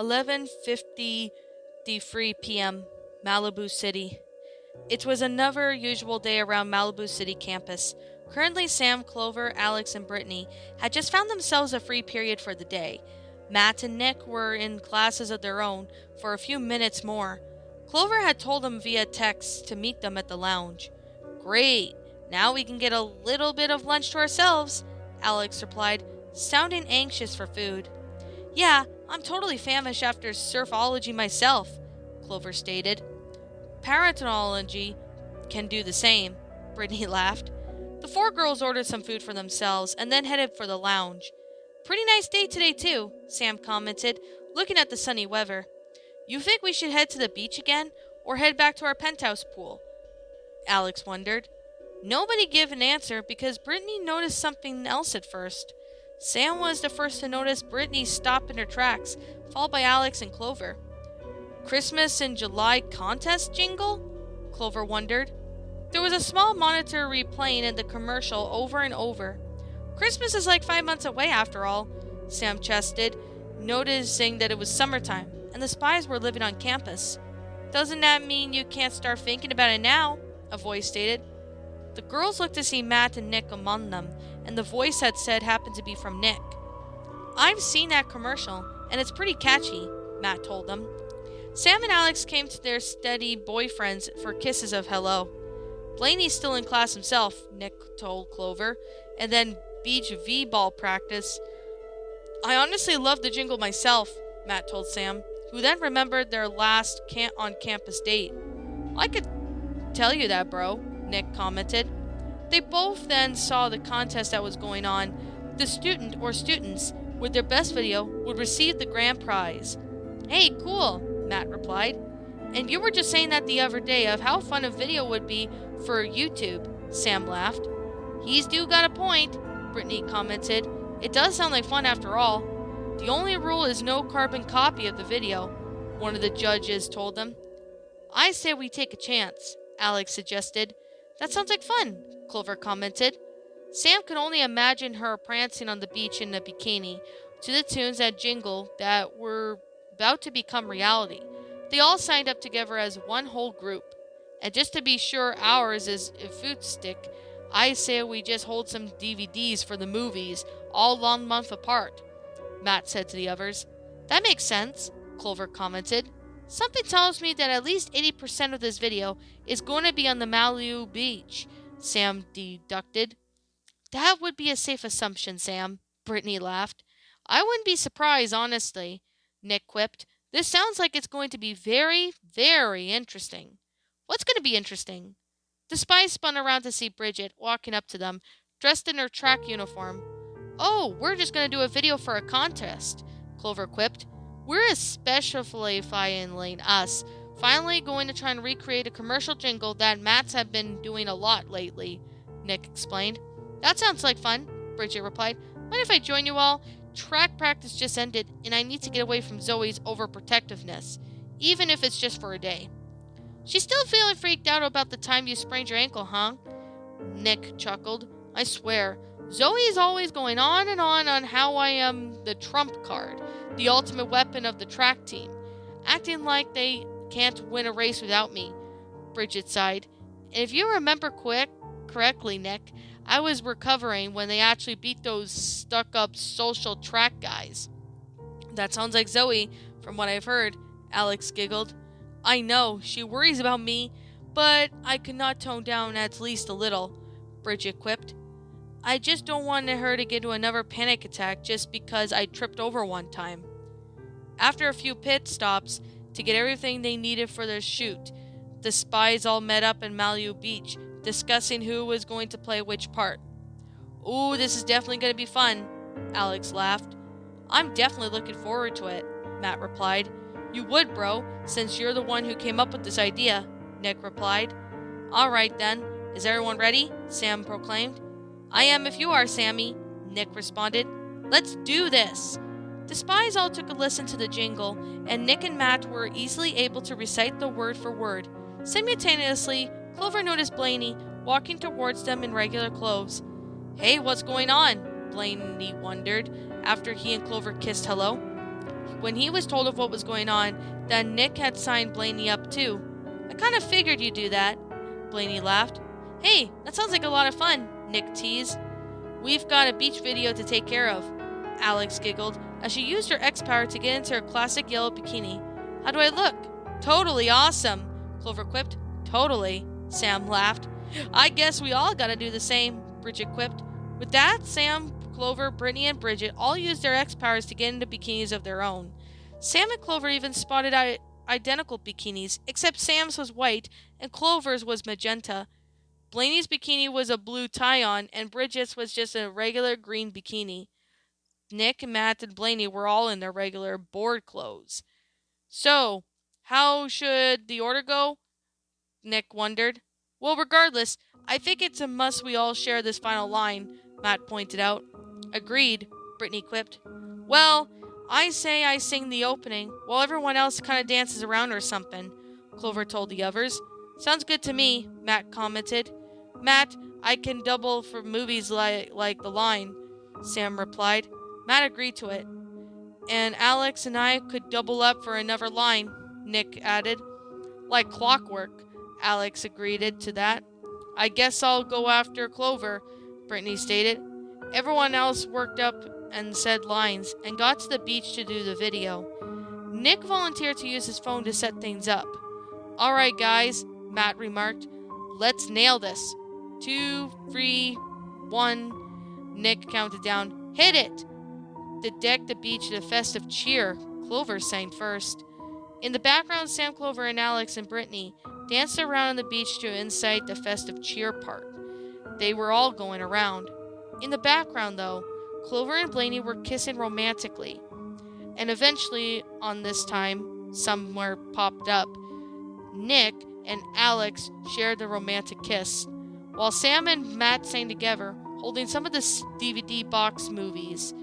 11:53 p.m., Malibu City. It was another usual day around Malibu City campus. Currently, Sam, Clover, Alex, and Brittany had just found themselves a free period for the day. Matt and Nick were in classes of their own for a few minutes more. Clover had told them via text to meet them at the lounge. Great, now we can get a little bit of lunch to ourselves, Alex replied, sounding anxious for food. Yeah, I'm totally famished after surfology myself, Clover stated. Parentology can do the same, Brittany laughed. The four girls ordered some food for themselves and then headed for the lounge. Pretty nice day today too, Sam commented, looking at the sunny weather. You think we should head to the beach again, or head back to our penthouse pool? Alex wondered. Nobody gave an answer because Brittany noticed something else at first. Sam was the first to notice Brittany stop in her tracks, followed by Alex and Clover. Christmas in July contest jingle? Clover wondered. There was a small monitor replaying in the commercial over and over. Christmas is like 5 months away after all, Sam chested, noticing that it was summertime and the Spies were living on campus. Doesn't that mean you can't start thinking about it now? A voice stated. The girls looked to see Matt and Nick among them, and the voice had said happened to be from Nick. I've seen that commercial, and it's pretty catchy, Matt told them. Sam and Alex came to their steady boyfriends for kisses of hello. Blaney's still in class himself, Nick told Clover, and then beach v-ball practice. I honestly love the jingle myself, Matt told Sam, who then remembered their last on-campus date. I could tell you that, bro, Nick commented. They both then saw the contest that was going on. The student or students with their best video would receive the grand prize. Hey, cool, Matt replied. And you were just saying that the other day of how fun a video would be for YouTube, Sam laughed. He's do got a point, Brittany commented. It does sound like fun after all. The only rule is no carbon copy of the video, one of the judges told them. I say we take a chance, Alex suggested. That sounds like fun, Clover commented. Sam could only imagine her prancing on the beach in a bikini to the tunes that jingle that were about to become reality. They all signed up together as one whole group. And just to be sure ours is a food stick, I say we just hold some DVDs for the movies, all 1 month apart, Matt said to the others. That makes sense, Clover commented. Something tells me that at least 80% of this video is going to be on the Malibu beach, Sam deducted. That would be a safe assumption, Sam, Brittany laughed. I wouldn't be surprised, honestly, Nick quipped. This sounds like it's going to be very, very interesting. What's going to be interesting? The Spies spun around to see Bridget walking up to them, dressed in her track uniform. Oh, we're just going to do a video for a contest, Clover quipped. We're especially us, finally going to try and recreate a commercial jingle that Matt's have been doing a lot lately, Nick explained. That sounds like fun, Bridget replied. Mind if I join you all? Track practice just ended, and I need to get away from Zoe's overprotectiveness, even if it's just for a day. She's still feeling freaked out about the time you sprained your ankle, huh? Nick chuckled. I swear, Zoe's always going on and on how I am the trump card, the ultimate weapon of the track team, acting like they can't win a race without me, Bridget sighed. And if you remember correctly, Nick, I was recovering when they actually beat those stuck-up social track guys. That sounds like Zoe, from what I've heard, Alex giggled. I know, she worries about me, but I could not tone down at least a little, Bridget quipped. I just don't want her to get into another panic attack just because I tripped over one time. After a few pit stops to get everything they needed for their shoot, the Spies all met up in Malibu Beach, discussing who was going to play which part. Ooh, this is definitely going to be fun, Alex laughed. I'm definitely looking forward to it, Matt replied. You would, bro, since you're the one who came up with this idea, Nick replied. All right, then. Is everyone ready? Sam proclaimed. I am if you are, Sammy, Nick responded. Let's do this. The Spies all took a listen to the jingle, and Nick and Matt were easily able to recite the word for word. Simultaneously, Clover noticed Blaney walking towards them in regular clothes. Hey, what's going on? Blaney wondered after he and Clover kissed hello. When he was told of what was going on, that Nick had signed Blaney up too. I kind of figured you'd do that. Blaney laughed. Hey, that sounds like a lot of fun, Nick teased. We've got a beach video to take care of, Alex giggled as she used her X-Power to get into her classic yellow bikini. How do I look? Totally awesome, Clover quipped. Totally, Sam laughed. I guess we all gotta do the same, Bridget quipped. With that, Sam, Clover, Brittany, and Bridget all used their X-Powers to get into bikinis of their own. Sam and Clover even spotted identical bikinis, except Sam's was white and Clover's was magenta. Blaney's bikini was a blue tie-on, and Bridget's was just a regular green bikini. Nick, Matt, and Blaney were all in their regular board clothes. So, how should the order go? Nick wondered. Well, regardless, I think it's a must we all share this final line, Matt pointed out. Agreed, Brittany quipped. Well, I say I sing the opening, while everyone else kind of dances around or something, Clover told the others. Sounds good to me, Matt commented. Matt, I can double for movies like The Line, Sam replied. Matt agreed to it. And Alex and I could double up for another line, Nick added. Like clockwork, Alex agreed to that. I guess I'll go after Clover, Brittany stated. Everyone else worked up and said lines and got to the beach to do the video. Nick volunteered to use his phone to set things up. All right, guys, Matt remarked. Let's nail this. 2, 3, 1. Nick counted down. Hit it! The deck the beach to the festive cheer, Clover sang first. In the background, Sam, Clover, and Alex and Brittany danced around on the beach to incite the festive cheer part. They were all going around. In the background, though, Clover and Blaney were kissing romantically. And eventually, on this time, somewhere popped up, Nick and Alex shared the romantic kiss, while Sam and Matt sang together, holding some of the DVD box movies.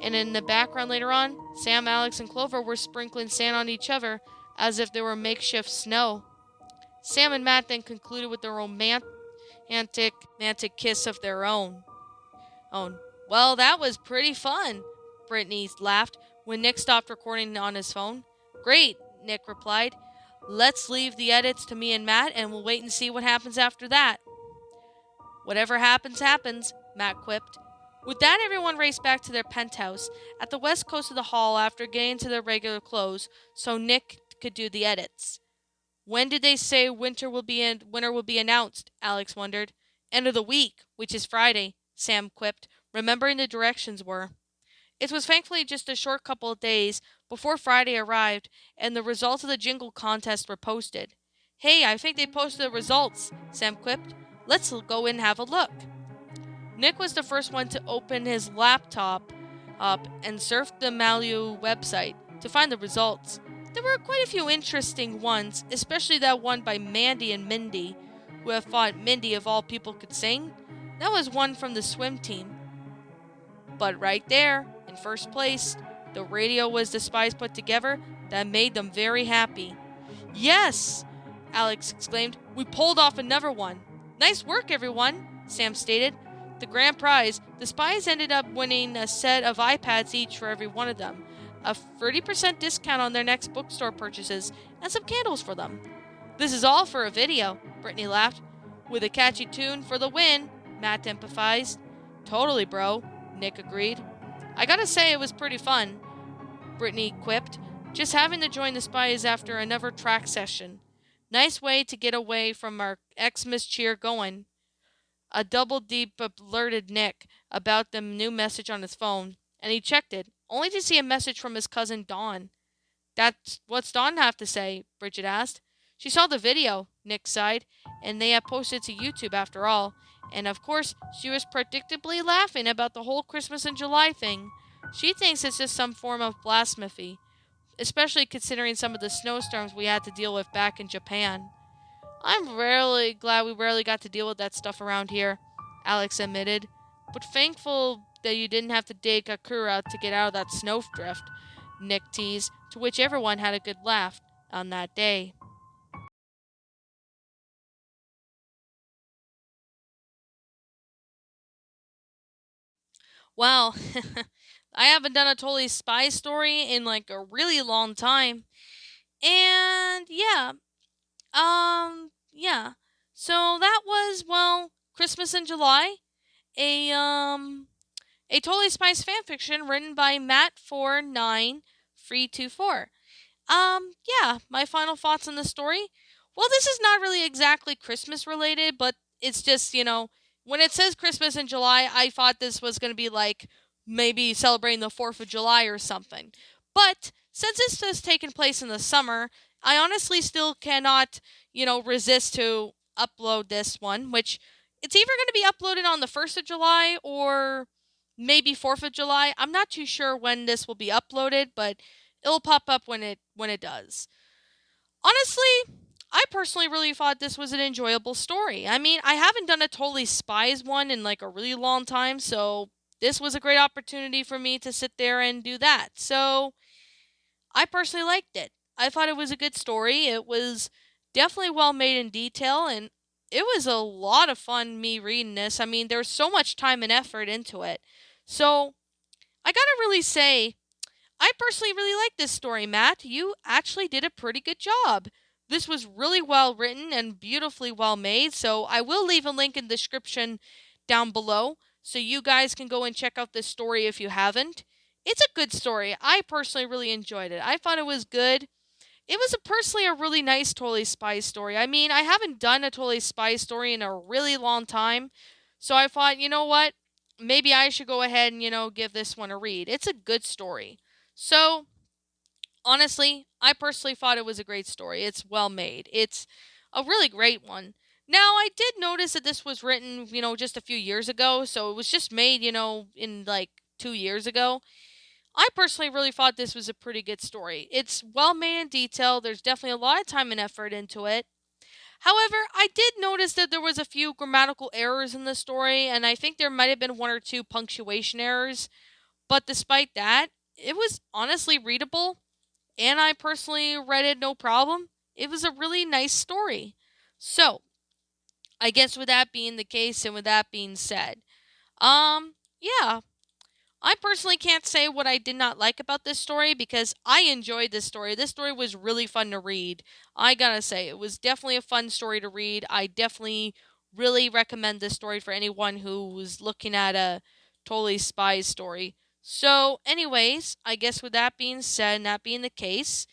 And in the background later on, Sam, Alex, and Clover were sprinkling sand on each other as if they were makeshift snow. Sam and Matt then concluded with a romantic kiss of their own. Well, that was pretty fun, Brittany laughed when Nick stopped recording on his phone. Great, Nick replied. Let's leave the edits to me and Matt, and we'll wait and see what happens after that. Whatever happens, happens, Matt quipped. With that, everyone raced back to their penthouse at the west coast of the hall after getting into their regular clothes so Nick could do the edits. When did they say winner will be announced? Alex wondered. End of the week, which is Friday, Sam quipped, remembering the directions were. It was thankfully just a short couple of days before Friday arrived and the results of the jingle contest were posted. Hey, I think they posted the results, Sam quipped. Let's go in and have a look. Nick was the first one to open his laptop up and surf the Malu website to find the results. There were quite a few interesting ones, especially that one by Mandy and Mindy, who have thought Mindy of all people could sing. That was one from the swim team. But right there, in first place, the radio was the Spies put together that made them very happy. Yes! Alex exclaimed. We pulled off another one. Nice work, everyone, Sam stated. The grand prize, the Spies ended up winning a set of iPads each for every one of them, a 30% discount on their next bookstore purchases, and some candles for them. This is all for a video, Brittany laughed. With a catchy tune for the win, Matt empathized. Totally, bro, Nick agreed. I gotta say it was pretty fun, Brittany quipped, just having to join the Spies after another track session. Nice way to get away from our Xmas cheer going. A double deep alerted Nick about the new message on his phone, and he checked it, only to see a message from his cousin Dawn. What's Dawn have to say? Bridget asked. She saw the video, Nick sighed, and they have posted to YouTube after all. And of course, she was predictably laughing about the whole Christmas in July thing. She thinks it's just some form of blasphemy, especially considering some of the snowstorms we had to deal with back in Japan. I'm really glad we rarely got to deal with that stuff around here, Alex admitted. But thankful that you didn't have to dig Kakura to get out of that snowdrift, Nick teased, to which everyone had a good laugh on that day. Well, I haven't done a totally spy story in like a really long time. And yeah. So that was, well, Christmas in July, a totally spies fanfiction written by Mat49324. Yeah, my final thoughts on the story. Well, this is not really exactly Christmas related, but it's just, when it says Christmas in July, I thought this was going to be like maybe celebrating the 4th of July or something. But since this has taken place in the summer, I honestly still cannot, resist to upload this one, which it's either going to be uploaded on the 1st of July or maybe 4th of July. I'm not too sure when this will be uploaded, but it'll pop up when it does. Honestly, I personally really thought this was an enjoyable story. I mean, I haven't done a totally spies one in like a really long time, so this was a great opportunity for me to sit there and do that. So, I personally liked it. I thought it was a good story. It was definitely well made in detail, and it was a lot of fun me reading this. I mean, there's so much time and effort into it. So, I gotta really say, I personally really like this story, Matt. You actually did a pretty good job. This was really well written and beautifully well made, so I will leave a link in the description down below so you guys can go and check out this story if you haven't. It's a good story. I personally really enjoyed it. I thought it was good. It was personally a really nice Totally Spies story. I mean, I haven't done a Totally Spies story in a really long time, so I thought, you know what? Maybe I should go ahead and, give this one a read. It's a good story. So, honestly, I personally thought it was a great story. It's well made. It's a really great one. Now, I did notice that this was written, just a few years ago, so it was just made, in like 2 years ago. I personally really thought this was a pretty good story. It's well made in detail. There's definitely a lot of time and effort into it. However, I did notice that there was a few grammatical errors in the story, and I think there might have been one or two punctuation errors. But despite that, it was honestly readable, and I personally read it no problem. It was a really nice story. So, I guess with that being the case and with that being said, yeah, I personally can't say what I did not like about this story because I enjoyed this story. This story was really fun to read. I gotta say, it was definitely a fun story to read. I definitely really recommend this story for anyone who was looking at a totally spies story. So, anyways, I guess with that being said, and that being the case,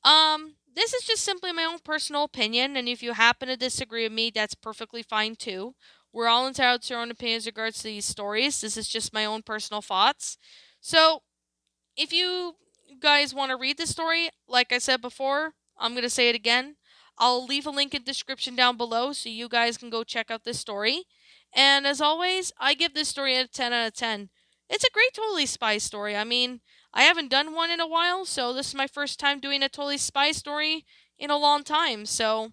this is just simply my own personal opinion, and if you happen to disagree with me, that's perfectly fine too. We're all entitled to our own opinions in regards to these stories. This is just my own personal thoughts. So, if you guys want to read the story, like I said before, I'm going to say it again. I'll leave a link in the description down below so you guys can go check out this story. And as always, I give this story a 10 out of 10. It's a great Totally Spy story. I mean, I haven't done one in a while, so this is my first time doing a Totally Spy story in a long time. So,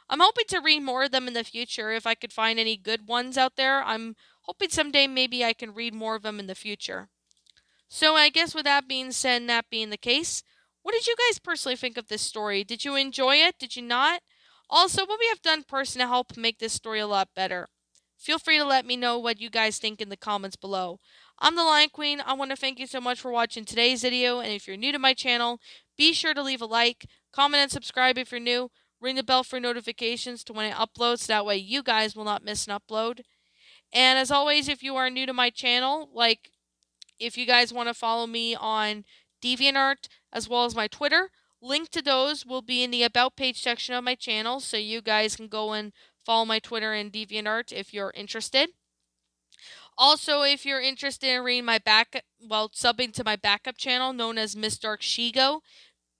I'm hoping to read more of them in the future if I could find any good ones out there. I'm hoping someday maybe I can read more of them in the future. So I guess with that being said and that being the case, what did you guys personally think of this story? Did you enjoy it? Did you not? Also, what we have done personally to help make this story a lot better? Feel free to let me know what you guys think in the comments below. I'm the Lion Queen. I want to thank you so much for watching today's video, and if you're new to my channel, be sure to leave a like, comment, and subscribe if you're new. Ring the bell for notifications to when it uploads, so that way you guys will not miss an upload. And as always, if you are new to my channel, like if you guys want to follow me on DeviantArt as well as my Twitter, link to those will be in the About page section of my channel, so you guys can go and follow my Twitter and DeviantArt if you're interested. Also, if you're interested in reading subbing to my backup channel known as Miss Dark Shigo,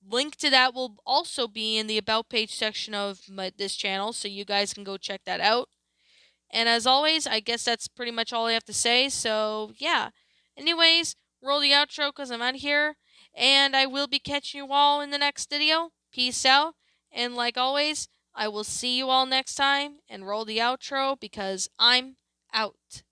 link to that will also be in the About page section of this channel, so you guys can go check that out. And as always, I guess that's pretty much all I have to say. So, yeah. Anyways, roll the outro because I'm out of here. And I will be catching you all in the next video. Peace out. And like always, I will see you all next time. And roll the outro because I'm out.